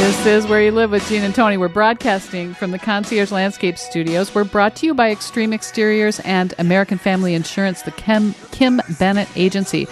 This is Where You Live with Gene and Tony. We're broadcasting from the Concierge Landscape Studios. We're brought to you by Extreme Exteriors and American Family Insurance, the Kim Bennett Agency.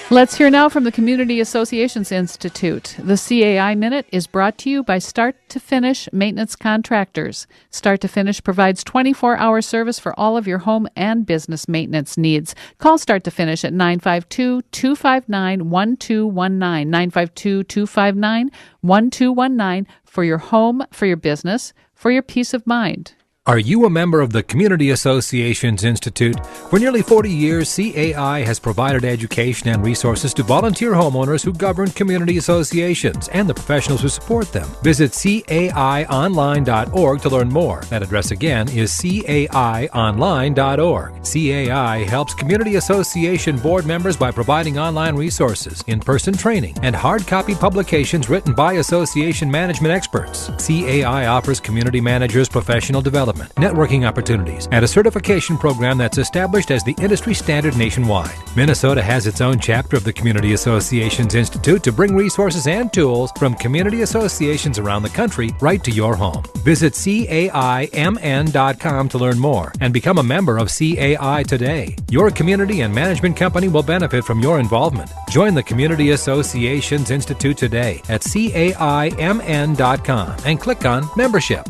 Let's hear now from the Community Associations Institute. The CAI Minute is brought to you by Start to Finish Maintenance Contractors. Start to Finish provides 24-hour service for all of your home and business maintenance needs. Call Start to Finish at 952-259-1219, 952-259-1219 for your home, for your business, for your peace of mind. Are you a member of the Community Associations Institute? For nearly 40 years, CAI has provided education and resources to volunteer homeowners who govern community associations and the professionals who support them. Visit caionline.org to learn more. That address again is caionline.org. CAI helps community association board members by providing online resources, in-person training, and hard copy publications written by association management experts. CAI offers community managers professional development, networking opportunities, and a certification program that's established as the industry standard nationwide. Minnesota has its own chapter of the Community Associations Institute to bring resources and tools from community associations around the country right to your home. Visit CAIMN.com to learn more and become a member of CAI today. Your community and management company will benefit from your involvement. Join the Community Associations Institute today at CAIMN.com and click on Membership.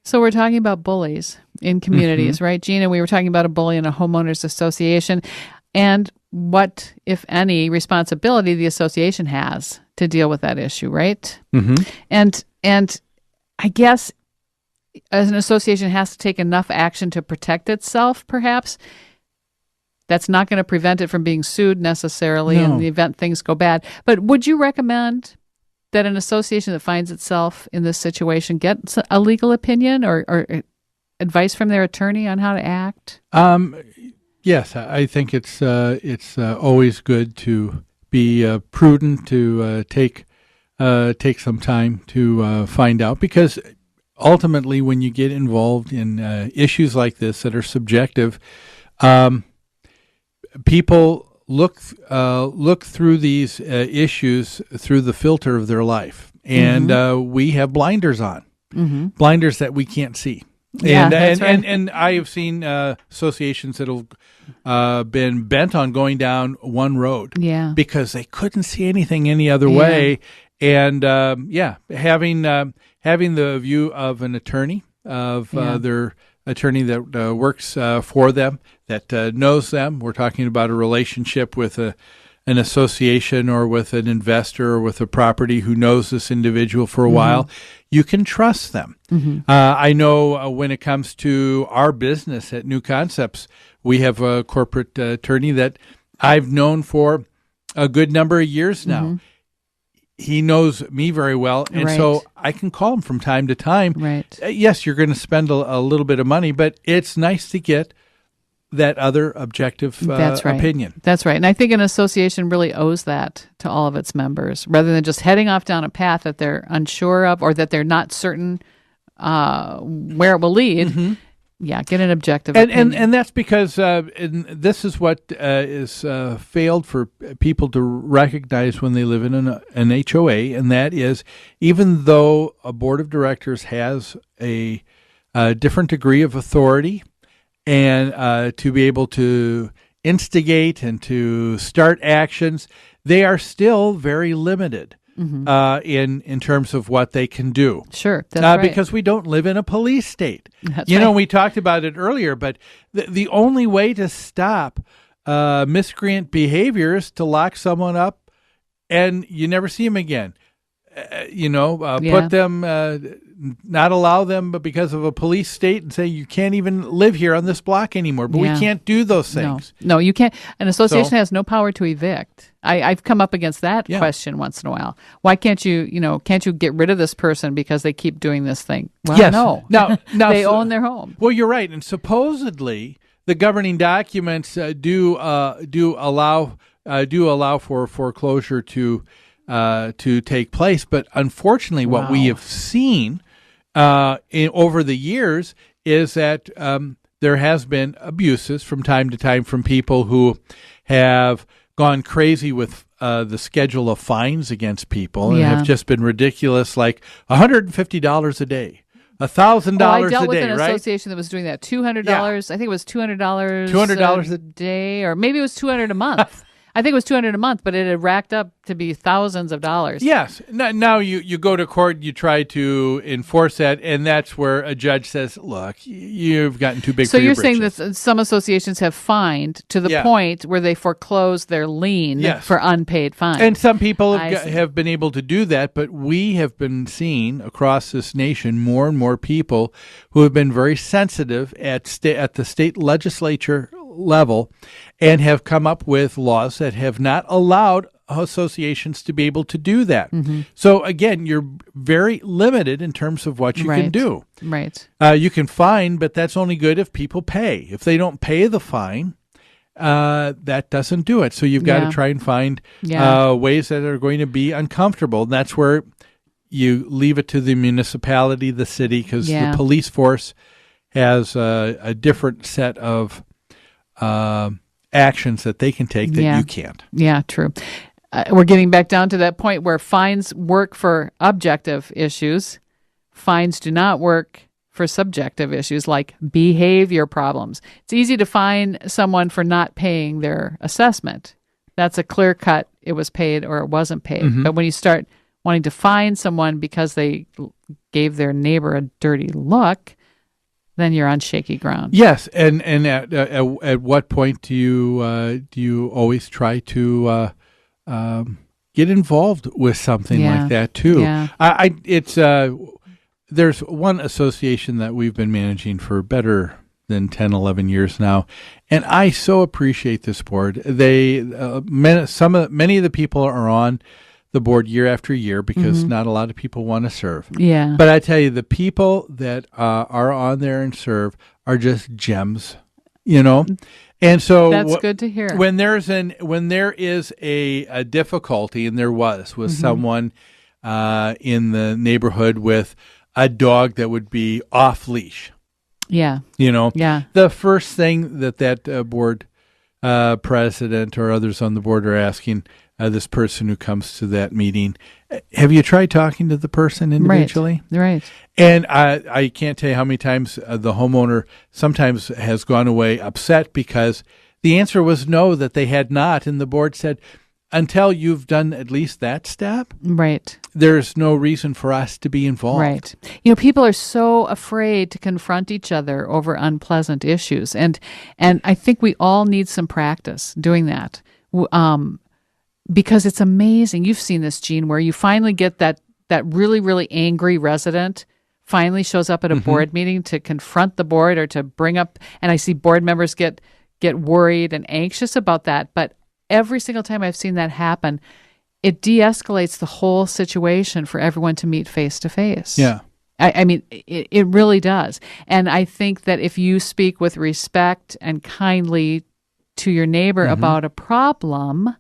So we're talking about bullies in communities, right, Gina? We were talking about a bully in a homeowners association and what, if any, responsibility the association has to deal with that issue, right? Mm-hmm. And I guess as an association has to take enough action to protect itself, perhaps. That's not going to prevent it from being sued necessarily in the event things go bad. But would you recommend that an association that finds itself in this situation get a legal opinion or advice from their attorney on how to act? Yes, I think it's always good to be prudent, to take some time to find out, because ultimately when you get involved in issues like this that are subjective, people look through these issues through the filter of their life, and we have blinders on, blinders that we can't see. Yeah, and I have seen associations that have been bent on going down one road, because they couldn't see anything any other way, and having the view of an attorney, of their attorney that works for them, that knows them. We're talking about a relationship with an association or with an investor or with a property who knows this individual for a while. You can trust them. I know when it comes to our business at New Concepts, we have a corporate attorney that I've known for a good number of years now. He knows me very well, and so I can call him from time to time. Yes, you're going to spend a little bit of money, but it's nice to get that other objective opinion. That's right. And I think an association really owes that to all of its members, rather than just heading off down a path that they're unsure of or that they're not certain where it will lead. Yeah, get an objective opinion. And that's because this is what is failed for people to recognize when they live in an HOA, and that is, even though a board of directors has a different degree of authority and to be able to instigate and to start actions, they are still very limited. In terms of what they can do. Sure, that's right. Because we don't live in a police state. That's right. We talked about it earlier, but the only way to stop miscreant behavior is to lock someone up and you never see them again. Put them, not allow them, but because of a police state, and say you can't even live here on this block anymore. But we can't do those things. No, you can't. An association has no power to evict. I've come up against that question once in a while. Why can't you get rid of this person because they keep doing this thing? Well, yes. No. Now they own their home. Well, you're right, and supposedly the governing documents do allow for foreclosure to take place, but unfortunately, what we have seen over the years is that there has been abuses from time to time from people who have gone crazy with the schedule of fines against people and have just been ridiculous, like $150 a day. $1,000 a day, I dealt with an association that was doing that. $200. Yeah. I think it was $200 a day, or maybe it was $200 a month. I think it was $200 a month, but it had racked up to be thousands of dollars. Yes. Now you go to court, you try to enforce that, and that's where a judge says, look, you've gotten too big for your britches. So you're saying that some associations have fined to the point where they foreclose their lien for unpaid fines. And some people have been able to do that, but we have been seeing across this nation more and more people who have been very sensitive at the state legislature level and have come up with laws that have not allowed associations to be able to do that. Mm-hmm. So again, you're very limited in terms of what you can do. Right. You can fine, but that's only good if people pay. If they don't pay the fine, that doesn't do it. So you've got to try and find ways that are going to be uncomfortable. And that's where you leave it to the municipality, the city, because the police force has a different set of actions that they can take that you can't. Yeah, true. We're getting back down to that point where fines work for objective issues. Fines do not work for subjective issues like behavior problems. It's easy to fine someone for not paying their assessment. That's a clear cut. It was paid or it wasn't paid. Mm-hmm. But when you start wanting to fine someone because they gave their neighbor a dirty look, then you're on shaky ground. Yes, and at what point do you always try to get involved with something like that too? Yeah. There's one association that we've been managing for better than 10, 11 years now, and I so appreciate this board. They many of the people are on the board year after year because not a lot of people want to serve. Yeah. But I tell you, the people that are on there and serve are just gems, And so that's good to hear. When there is a difficulty, and there was with someone in the neighborhood with a dog that would be off leash. Yeah. The first thing that board president or others on the board are asking this person who comes to that meeting, have you tried talking to the person individually? Right. And I can't tell you how many times the homeowner sometimes has gone away upset because the answer was no, that they had not. And the board said, until you've done at least that step, right, there's no reason for us to be involved. Right. People are so afraid to confront each other over unpleasant issues. And I think we all need some practice doing that. Because it's amazing. You've seen this, Gene, where you finally get that really, really angry resident finally shows up at a board meeting to confront the board or to bring up, and I see board members get worried and anxious about that. But every single time I've seen that happen, it de-escalates the whole situation for everyone to meet face to face. Yeah. I mean, it really does. And I think that if you speak with respect and kindly to your neighbor about a problem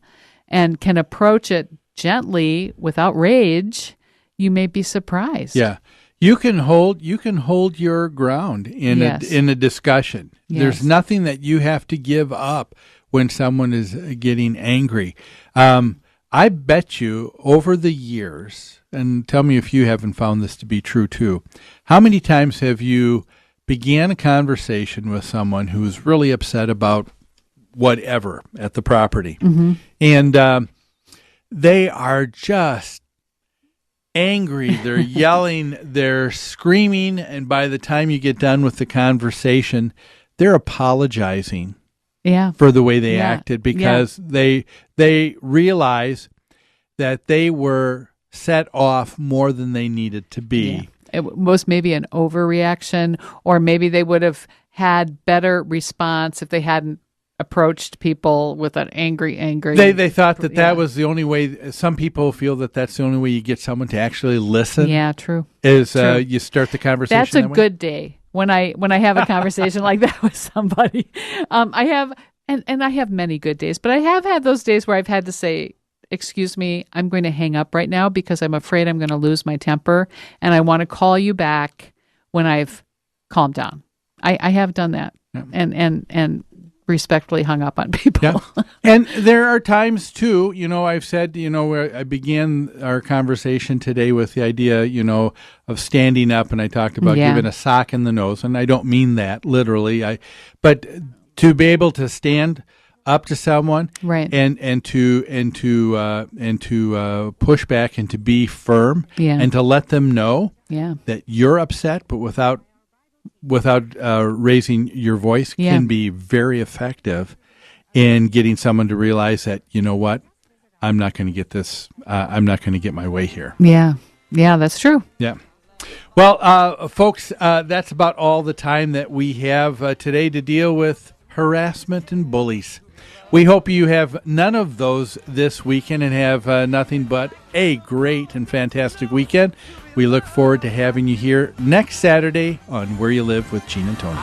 and can approach it gently without rage, you may be surprised. Yeah. You can hold your ground in a discussion. Yes. There's nothing that you have to give up when someone is getting angry. I bet you over the years, and tell me if you haven't found this to be true too, how many times have you began a conversation with someone who's really upset about whatever at the property, and they are just angry, they're yelling, they're screaming, and by the time you get done with the conversation, they're apologizing for the way they acted because they realize that they were set off more than they needed to be. Yeah. It was maybe an overreaction, or maybe they would have had better response if they hadn't approached people with an angry. They thought that was the only way. Some people feel that that's the only way you get someone to actually listen. Yeah, true. Is true. You start the conversation. That's a good day when I have a conversation like that with somebody. I have many good days, but I have had those days where I've had to say, "Excuse me, I'm going to hang up right now because I'm afraid I'm going to lose my temper, and I want to call you back when I've calmed down." I have done that, and respectfully hung up on people. Yeah. And there are times too, I've said, where I began our conversation today with the idea, of standing up, and I talked about giving a sock in the nose, and I don't mean that literally. But to be able to stand up to someone, right, and to push back and to be firm, and to let them know that you're upset, but without raising your voice, can be very effective in getting someone to realize that, you know what, I'm not going to get this. I'm not going to get my way here. Yeah, that's true. Yeah. Well, folks, that's about all the time that we have today to deal with harassment and bullies. We hope you have none of those this weekend and have nothing but a great and fantastic weekend. We look forward to having you here next Saturday on Where You Live with Gene and Tony.